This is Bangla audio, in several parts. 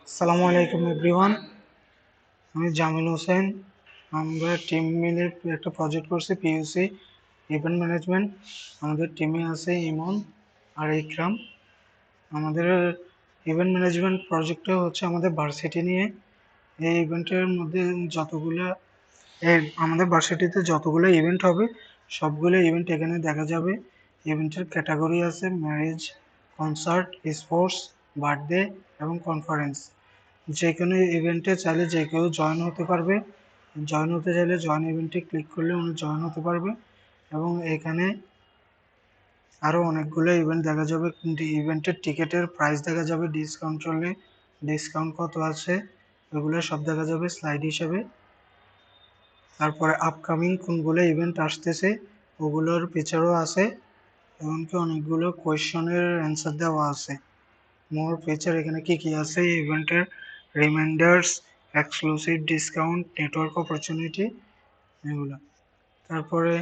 আসসালামু আলাইকুম এভরিওয়ান, আমি জামিল হোসেন। আমরা টিম মিলে একটা প্রজেক্ট করছি, পিইউসি ইভেন্ট ম্যানেজমেন্ট। আমাদের টিমে আছে ইমন আর ইকরাম। আমাদের ইভেন্ট ম্যানেজমেন্ট প্রজেক্টটা হচ্ছে আমাদের ভার্সিটি নিয়ে। এই ইভেন্টের মধ্যে যতগুলো আমাদের ভার্সিটিতে যতগুলো ইভেন্ট হবে সবগুলো ইভেন্ট এখানে দেখা যাবে। ইভেন্টের ক্যাটাগরি আছে ম্যারেজ, কনসার্ট, স্পোর্টস, বার্থডে এবং কনফারেন্স। যে কোনো ইভেন্টে চাইলে যে কেউ জয়েন হতে পারবে। জয়েন হতে চাইলে জয়েন ইভেন্টে ক্লিক করলে উনি জয়েন হতে পারবে। এবং এখানে আরও অনেকগুলো ইভেন্ট দেখা যাবে, কিন্তু ইভেন্টের টিকিটের প্রাইস দেখা যাবে, ডিসকাউন্ট চললে ডিসকাউন্ট কত আছে এগুলো সব দেখা যাবে স্লাইড হিসেবে। তারপরে আপকামিং কোনগুলো ইভেন্ট আসতেছে ওগুলোর পিকচারও আছে, এমনকি অনেকগুলো কোয়েশ্চনের অ্যান্সার দেওয়া আছে। মোর ফিচার এখানে কি কি আছে ইভেন্টের: reminders, exclusive discount, network opportunity, এগুলো। তারপরে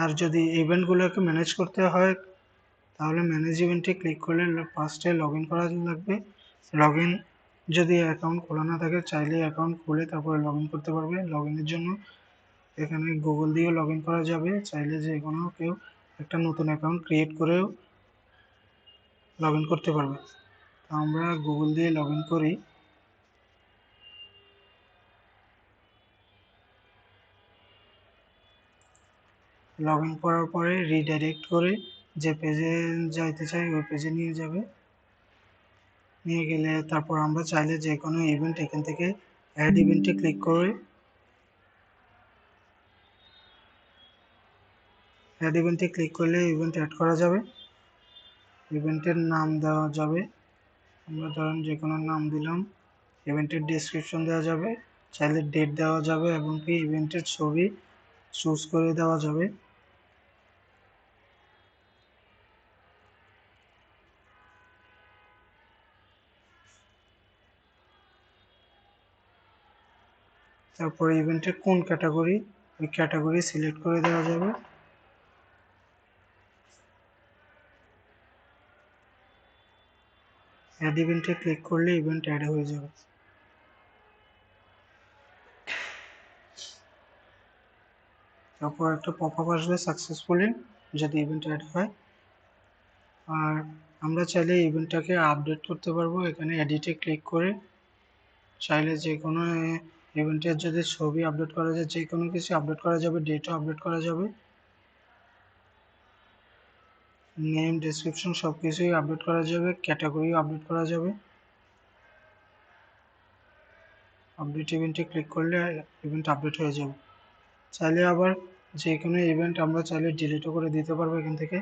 আর যদি ইভেন্টগুলোকে ম্যানেজ করতে হয় তাহলে ম্যানেজ ইভেন্টে ক্লিক করলে ফার্স্টে লগ ইন করা লাগবে। লগ ইন যদি অ্যাকাউন্ট খোলা না থাকে চাইলে অ্যাকাউন্ট খুলে তারপরে লগ ইন করতে পারবে। লগ ইনের জন্য এখানে গুগল দিয়েও লগ ইন করা যাবে, চাইলে যে কোনো কেউ একটা নতুন অ্যাকাউন্ট ক্রিয়েট করেও লগ ইন করতে পারবে। আমরা গুগল দিয়ে লগ ইন করি। লগ ইন করার পরে রিডাইরেক্ট করে যে পেজে যাইতে চাই ওই পেজে নিয়ে যাবে। নিয়ে গেলে তারপর আমরা চাইলে যে কোনো ইভেন্ট এখান থেকে অ্যাড ইভেন্টে ক্লিক করে অ্যাড ইভেন্টে ক্লিক করলে ইভেন্ট অ্যাড করা যাবে। ইভেন্টের নাম দেওয়া যাবে, আমরা ধরেন যে কোনো নাম দিলাম। ইভেন্টের ডেসক্রিপশন দেওয়া যাবে, চাইলে ডেট দেওয়া যাবে এবং কি ইভেন্টের ছবি চুজ করে দেওয়া যাবে। তারপরে ইভেন্টের কোন ক্যাটাগরি ওই ক্যাটাগরি সিলেক্ট করে দেওয়া যাবে। অ্যাড ইভেন্টে ক্লিক করলে ইভেন্ট অ্যাড হয়ে যাবে। তারপর একটা পপআপ আসবে সাকসেসফুলি যদি ইভেন্ট অ্যাড হয়। আর আমরা চাইলে ইভেন্টটাকে আপডেট করতে পারবো, এখানে এডিটে ক্লিক করে চাইলে যে কোনো ইভেন্টের যদি ছবি আপডেট করা যায়, যে কোনো কিছু আপডেট করা যাবে, ডেটও আপডেট করা যাবে, নেম, ডেসক্রিপশন সব কিছুই আপডেট করা যাবে, ক্যাটাগরিও আপডেট করা যাবে। আপডেট ইভেন্টে ক্লিক করলে ইভেন্ট আপডেট হয়ে যাবে। চাইলে আবার যে কোনো ইভেন্ট আমরা চাইলে ডিলিটও করে দিতে পারবো এখান থেকে।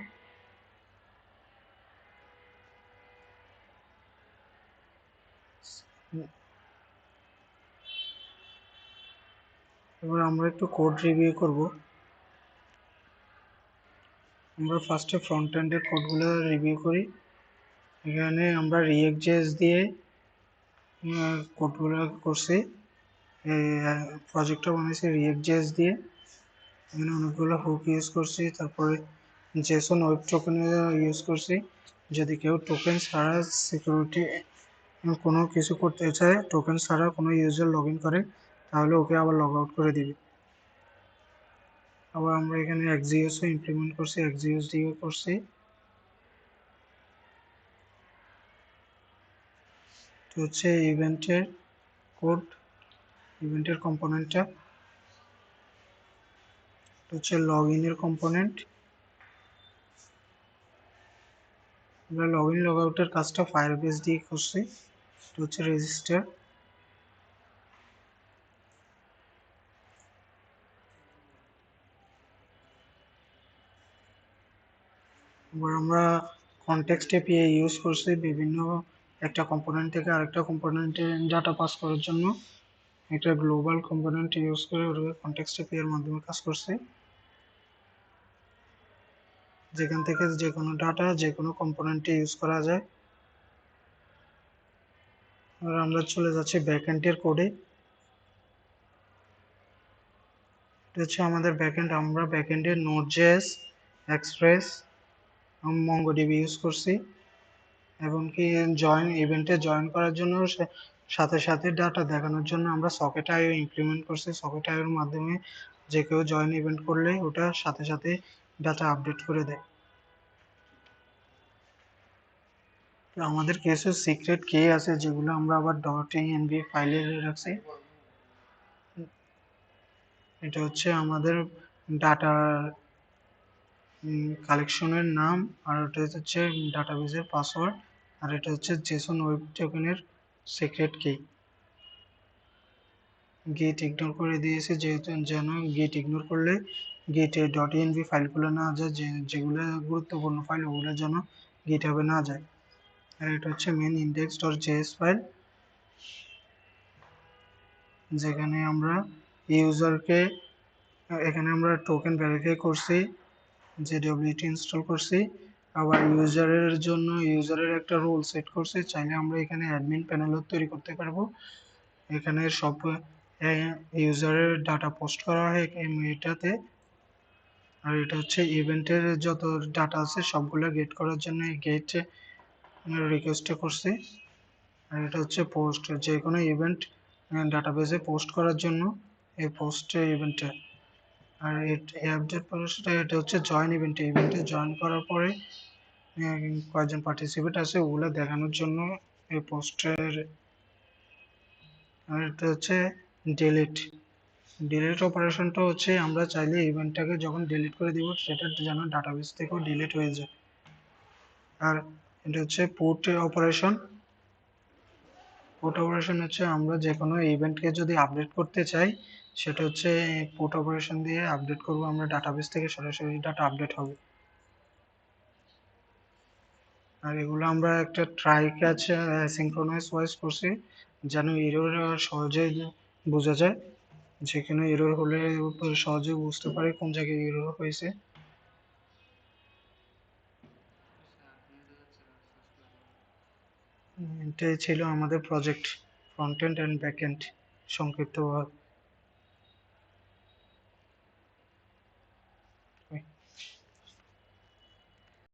এবার আমরা একটু কোড রিভিউ করব। আমরা ফার্স্টে ফ্রন্ট এন্ডের কোডগুলো রিভিউ করি। এখানে আমরা রিয়েক্ট.জেএস দিয়ে কোডগুলো করছি। এই প্রজেক্টটা বানিয়েছি রিয়েক্ট.জেএস দিয়ে। এখানে অনেকগুলো হুক ইউজ করছি, তারপরে জেসন ওয়েব টোকেন ইউজ করছি। যদি কেউ টোকেন ছাড়া সিকিউরিটি কোনো কিছু করতে চায়, টোকেন ছাড়া কোনো ইউজার লগ ইন করে তাহলে ওকে আবার লগ আউট করে দিবে। আবার আমরা এখানে এক্সিওসও ইমপ্লিমেন্ট করছি, এক্সিওস দিয়েও করছি। তো হচ্ছে ইভেন্টের কোড, ইভেন্টের কম্পোনেন্টটা হচ্ছে লগ ইনের কম্পোনেন্ট। আমরা লগ ইন লগ আউটের কাজটা ফায়ারবেস দিয়ে করছি। এটা হচ্ছে রেজিস্টার। এবার আমরা কনটেক্সট এপিআই ইউজ করছি বিভিন্ন একটা কম্পোনেন্ট থেকে আরেকটা কম্পোনেন্টে ডাটা পাস করার জন্য। একটা গ্লোবাল কম্পোনেন্ট ইউজ করে ওটা কনটেক্সট এপিআই এর মাধ্যমে কাজ করছি, যেখান থেকে যে কোনো ডাটা যে কোনো কম্পোনেন্টে ইউজ করা যায়। এবার আমরা চলে যাচ্ছি ব্যাকএন্ডের কোডে। এটা হচ্ছে আমাদের ব্যাকএন্ড। আমরা ব্যাকএন্ডে নোড.জেএস, এক্সপ্রেস এবং মঙ্গোডিবি ইউজ করছি। এবং কি ইভেন্টে জয়েন করার জন্য সাথে সাথে ডাটা দেখানোর জন্য আমরা সকেট আইও ইমপ্লিমেন্ট করছি। সকেট আইওর মাধ্যমে যে কেউ জয়েন ইভেন্ট করলে ওটা সাথে সাথে ডাটা আপডেট করে দেয়। তো আমাদের কিছু সিক্রেট কি আছে যেগুলো আমরা আবার .env ফাইলে রাখছি। এটা হচ্ছে আমাদের ডাটার কালেকশনের নাম, আর এটা হচ্ছে ডাটাবেসের পাসওয়ার্ড, আর এটা হচ্ছে জেসন ওয়েব টোকেনের সিক্রেট কি। গেট ইগনোর করে দিয়েছে যেহেতু, যেন গেট ইগনোর করলে গেটে .env ফাইলগুলো না যায়, যেগুলো গুরুত্বপূর্ণ ফাইল ওগুলো যেন গিটহাবে না যায়। আর এটা হচ্ছে মেন index.js ফাইল, যেখানে আমরা ইউজারকে এখানে আমরা টোকেন ভেরিফাই করছি, JWT ইনস্টল করছি, আবার ইউজারের একটা রোল সেট করছি। চাইলে আমরা এখানে অ্যাডমিন প্যানেলও তৈরি করতে পারবো। এখানে সব ইউজারের ডাটা পোস্ট করা হয় এটাতে। আর এটা হচ্ছে ইভেন্টের যত ডাটা আছে সবগুলো গেট করার জন্য এই গেট রিকোয়েস্ট করছি। আর এটা হচ্ছে পোস্ট, যে কোনো ইভেন্ট ডাটাবেসে পোস্ট করার জন্য এই পোস্ট ইভেন্টটা। আর এই আপডেট প্রসেসটা এটা হচ্ছে ইভেন্টে জয়েন করার পরে কয়েকজন পার্টিসিপেট আছে ওগুলো দেখানোর জন্য এই পোস্টের। আর এটা হচ্ছে ডিলিট ডিলিট অপারেশনটা হচ্ছে আমরা চাইলে ইভেন্টটাকে যখন ডিলিট করে দিব সেটা যেন ডাটাবেস থেকেও ডিলিট হয়ে যায়। আর এটা হচ্ছে পুট অপারেশন হচ্ছে আমরা যে কোনো ইভেন্টকে যদি আপডেট করতে চাই সেটা হচ্ছে পুট অপারেশন দিয়ে আপডেট করব আমরা ডাটাবেস থেকে, সরাসরি ডাটা আপডেট হবে। আর এগুলো আমরা একটা ট্রাই ক্যাচ সিনক্রোনাইজ ভয়েস করছি যেন এরর সহজে বোঝা যায়, যেখানে এরর হলে সহজে বুঝতে পারে কোন জায়গায় এরর হয়েছে। এটাই ছিল আমাদের project front end and back end সংক্ষিপ্তভাবে।